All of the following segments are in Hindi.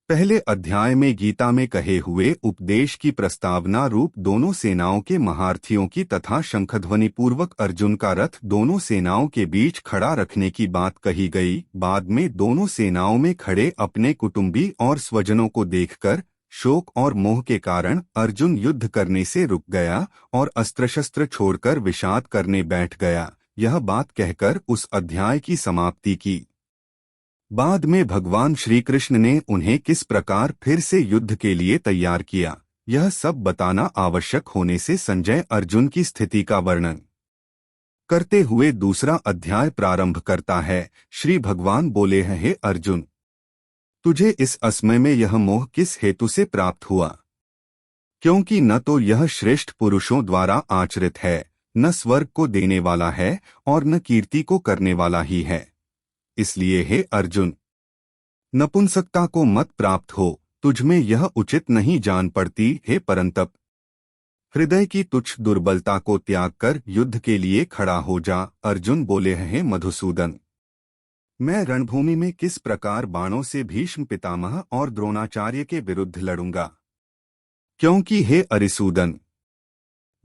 पहले अध्याय में गीता में कहे हुए उपदेश की प्रस्तावना रूप दोनों सेनाओं के महारथियों की तथा शंखध्वनि पूर्वक अर्जुन का रथ दोनों सेनाओं के बीच खड़ा रखने की बात कही गई। बाद में दोनों सेनाओं में खड़े अपने कुटुंबी और स्वजनों को देखकर शोक और मोह के कारण अर्जुन युद्ध करने से रुक गया और अस्त्र शस्त्र छोड़कर विषाद करने बैठ गया। यह बात कहकर उस अध्याय की समाप्ति की। बाद में भगवान श्री कृष्ण ने उन्हें किस प्रकार फिर से युद्ध के लिए तैयार किया, यह सब बताना आवश्यक होने से संजय अर्जुन की स्थिति का वर्णन करते हुए दूसरा अध्याय प्रारंभ करता है। श्री भगवान बोले हैं, हे अर्जुन, तुझे इस असमय में यह मोह किस हेतु से प्राप्त हुआ? क्योंकि न तो यह श्रेष्ठ पुरुषों द्वारा आचरित है, न स्वर्ग को देने वाला है और न कीर्ति को करने वाला ही है। इसलिए हे अर्जुन, नपुंसकता को मत प्राप्त हो, तुझमें यह उचित नहीं जान पड़ती। हे परंतप, हृदय की तुच्छ दुर्बलता को त्याग कर युद्ध के लिए खड़ा हो जा। अर्जुन बोले हैं, मधुसूदन, मैं रणभूमि में किस प्रकार बाणों से भीष्म पितामह और द्रोणाचार्य के विरुद्ध लड़ूंगा? क्योंकि हे अरिसूदन,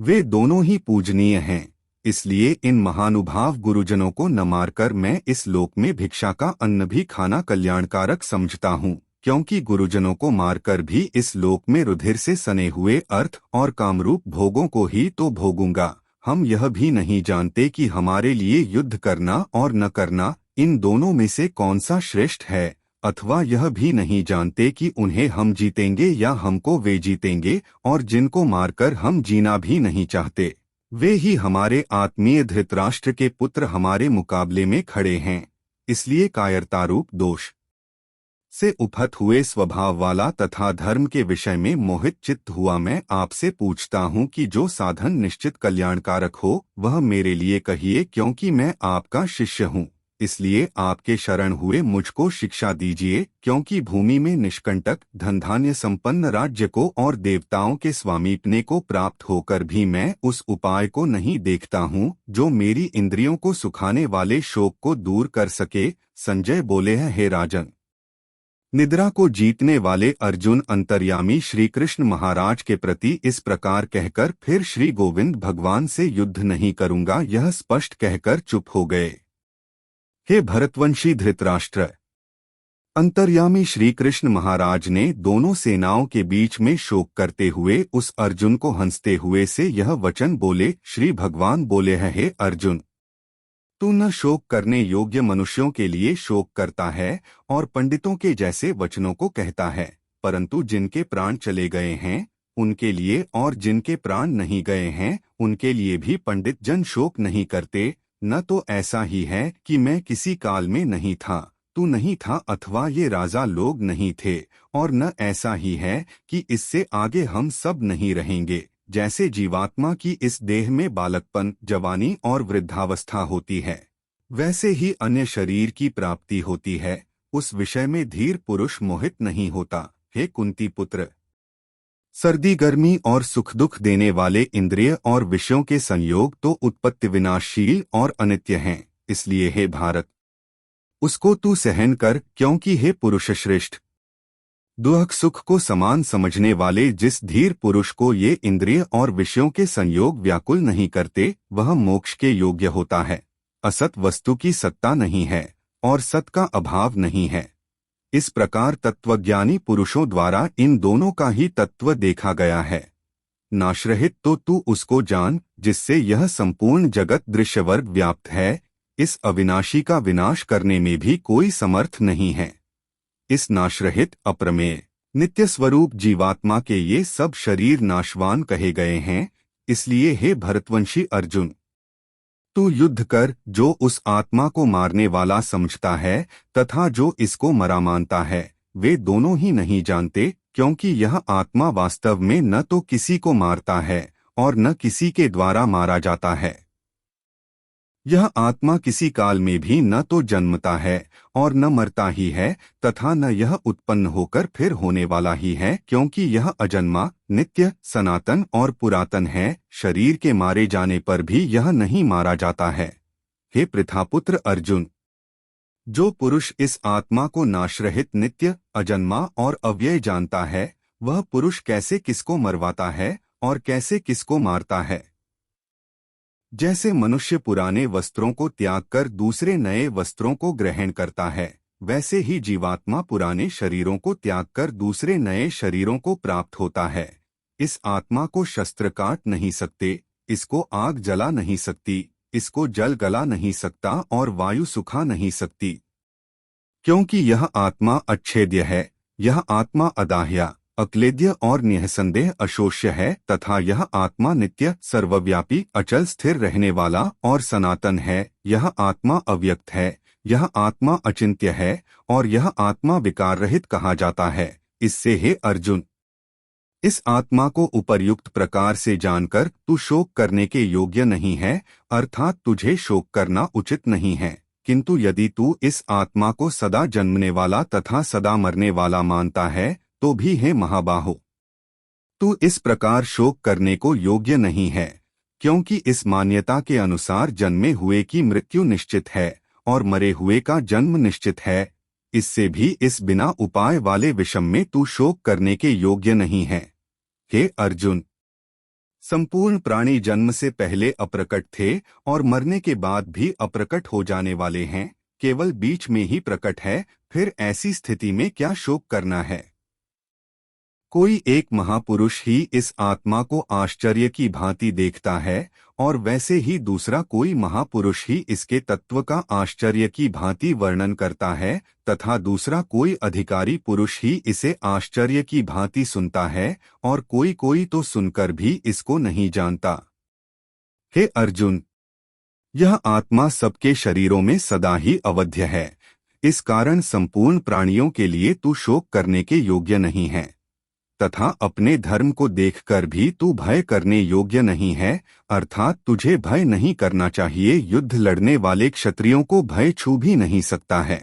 वे दोनों ही पूजनीय हैं। इसलिए इन महानुभाव गुरुजनों को न मारकर मैं इस लोक में भिक्षा का अन्न भी खाना कल्याणकारक समझता हूँ, क्योंकि गुरुजनों को मारकर भी इस लोक में रुधिर से सने हुए अर्थ और कामरूप भोगों को ही तो भोगूंगा। हम यह भी नहीं जानते कि हमारे लिए युद्ध करना और न करना, इन दोनों में से कौन सा श्रेष्ठ है, अथवा यह भी नहीं जानते कि उन्हें हम जीतेंगे या हमको वे जीतेंगे, और जिनको मारकर हम जीना भी नहीं चाहते, वे ही हमारे आत्मीय धृतराष्ट्र के पुत्र हमारे मुकाबले में खड़े हैं। इसलिए कायरतारूप दोष से उपहत हुए स्वभाव वाला तथा धर्म के विषय में मोहित चित्त हुआ मैं आपसे पूछता हूँ कि जो साधन निश्चित कल्याणकारक हो वह मेरे लिए कहिए, क्योंकि मैं आपका शिष्य हूँ। इसलिए आपके शरण हुए मुझको शिक्षा दीजिए, क्योंकि भूमि में निष्कंटक धन धान्य संपन्न राज्य को और देवताओं के स्वामीपने को प्राप्त होकर भी मैं उस उपाय को नहीं देखता हूँ जो मेरी इंद्रियों को सुखाने वाले शोक को दूर कर सके। संजय बोले हैं, हे राजन, निद्रा को जीतने वाले अर्जुन अंतर्यामी श्री कृष्ण महाराज के प्रति इस प्रकार कहकर फिर श्री गोविंद भगवान से युद्ध नहीं करूंगा यह स्पष्ट कहकर चुप हो गए। हे भरतवंशी धृतराष्ट्र, अंतर्यामी श्री कृष्ण महाराज ने दोनों सेनाओं के बीच में शोक करते हुए उस अर्जुन को हंसते हुए से यह वचन बोले। श्री भगवान बोले हैं, हे अर्जुन, तू न शोक करने योग्य मनुष्यों के लिए शोक करता है और पंडितों के जैसे वचनों को कहता है, परंतु जिनके प्राण चले गए हैं उनके लिए और जिनके प्राण नहीं गए हैं उनके लिए भी पंडित जन शोक नहीं करते। न तो ऐसा ही है कि मैं किसी काल में नहीं था, तू नहीं था, अथवा ये राजा लोग नहीं थे, और न ऐसा ही है कि इससे आगे हम सब नहीं रहेंगे। जैसे जीवात्मा की इस देह में बालकपन, जवानी और वृद्धावस्था होती है, वैसे ही अन्य शरीर की प्राप्ति होती है। उस विषय में धीर पुरुष मोहित नहीं होता। हे कुंती पुत्र, सर्दी गर्मी और सुख दुख देने वाले इंद्रिय और विषयों के संयोग तो उत्पत्ति विनाशशील और अनित्य हैं। इसलिए हे भारत, उसको तू सहन कर, क्योंकि हे पुरुष श्रेष्ठ, दुख सुख को समान समझने वाले जिस धीर पुरुष को ये इंद्रिय और विषयों के संयोग व्याकुल नहीं करते वह मोक्ष के योग्य होता है। असत वस्तु की सत्ता नहीं है और सत का अभाव नहीं है। इस प्रकार तत्वज्ञानी पुरुषों द्वारा इन दोनों का ही तत्व देखा गया है। नाशरहित तो तू उसको जान जिससे यह संपूर्ण जगत दृश्यवर्ग व्याप्त है। इस अविनाशी का विनाश करने में भी कोई समर्थ नहीं है। इस नाशरहित अप्रमेय नित्य स्वरूप जीवात्मा के ये सब शरीर नाशवान कहे गए हैं। इसलिए हे भरतवंशी अर्जुन, तू युद्ध कर जो उस आत्मा को मारने वाला समझता है तथा जो इसको मरा मानता है, वे दोनों ही नहीं जानते, क्योंकि यह आत्मा वास्तव में न तो किसी को मारता है और न किसी के द्वारा मारा जाता है। यह आत्मा किसी काल में भी न तो जन्मता है और न मरता ही है, तथा न यह उत्पन्न होकर फिर होने वाला ही है, क्योंकि यह अजन्मा, नित्य, सनातन और पुरातन है। शरीर के मारे जाने पर भी यह नहीं मारा जाता है। हे पृथापुत्र अर्जुन, जो पुरुष इस आत्मा को नाशरहित, नित्य, अजन्मा और अव्यय जानता है, वह पुरुष कैसे किसको मरवाता है और कैसे किसको मारता है। जैसे मनुष्य पुराने वस्त्रों को त्याग कर दूसरे नए वस्त्रों को ग्रहण करता है, वैसे ही जीवात्मा पुराने शरीरों को त्याग कर दूसरे नए शरीरों को प्राप्त होता है। इस आत्मा को शस्त्र काट नहीं सकते, इसको आग जला नहीं सकती, इसको जल गला नहीं सकता और वायु सुखा नहीं सकती, क्योंकि यह आत्मा अच्छेद्य है। यह आत्मा अदाह्य, अक्लेद्य और निःसंदेह अशोष्य है तथा यह आत्मा नित्य, सर्वव्यापी, अचल स्थिर रहने वाला और सनातन है। यह आत्मा अव्यक्त है, यह आत्मा अचिंत्य है और यह आत्मा विकार रहित कहा जाता है। इससे हे अर्जुन, इस आत्मा को उपर्युक्त प्रकार से जानकर तू शोक करने के योग्य नहीं है, अर्थात तुझे शोक करना उचित नहीं है। किंतु यदि तू इस आत्मा को सदा जन्मने वाला तथा सदा मरने वाला मानता है, तो भी हे महाबाहो, तू इस प्रकार शोक करने को योग्य नहीं है, क्योंकि इस मान्यता के अनुसार जन्मे हुए की मृत्यु निश्चित है और मरे हुए का जन्म निश्चित है। इससे भी इस बिना उपाय वाले विषम में तू शोक करने के योग्य नहीं है। हे अर्जुन, संपूर्ण प्राणी जन्म से पहले अप्रकट थे और मरने के बाद भी अप्रकट हो जाने वाले हैं, केवल बीच में ही प्रकट है। फिर ऐसी स्थिति में क्या शोक करना है। कोई एक महापुरुष ही इस आत्मा को आश्चर्य की भांति देखता है और वैसे ही दूसरा कोई महापुरुष ही इसके तत्व का आश्चर्य की भांति वर्णन करता है तथा दूसरा कोई अधिकारी पुरुष ही इसे आश्चर्य की भांति सुनता है और कोई कोई तो सुनकर भी इसको नहीं जानता। हे अर्जुन, यह आत्मा सबके शरीरों में सदा ही अवध्य है। इस कारण संपूर्ण प्राणियों के लिए तू शोक करने के योग्य नहीं है तथा अपने धर्म को देखकर भी तू भय करने योग्य नहीं है, अर्थात तुझे भय नहीं करना चाहिए। युद्ध लड़ने वाले क्षत्रियों को भय छू भी नहीं सकता है।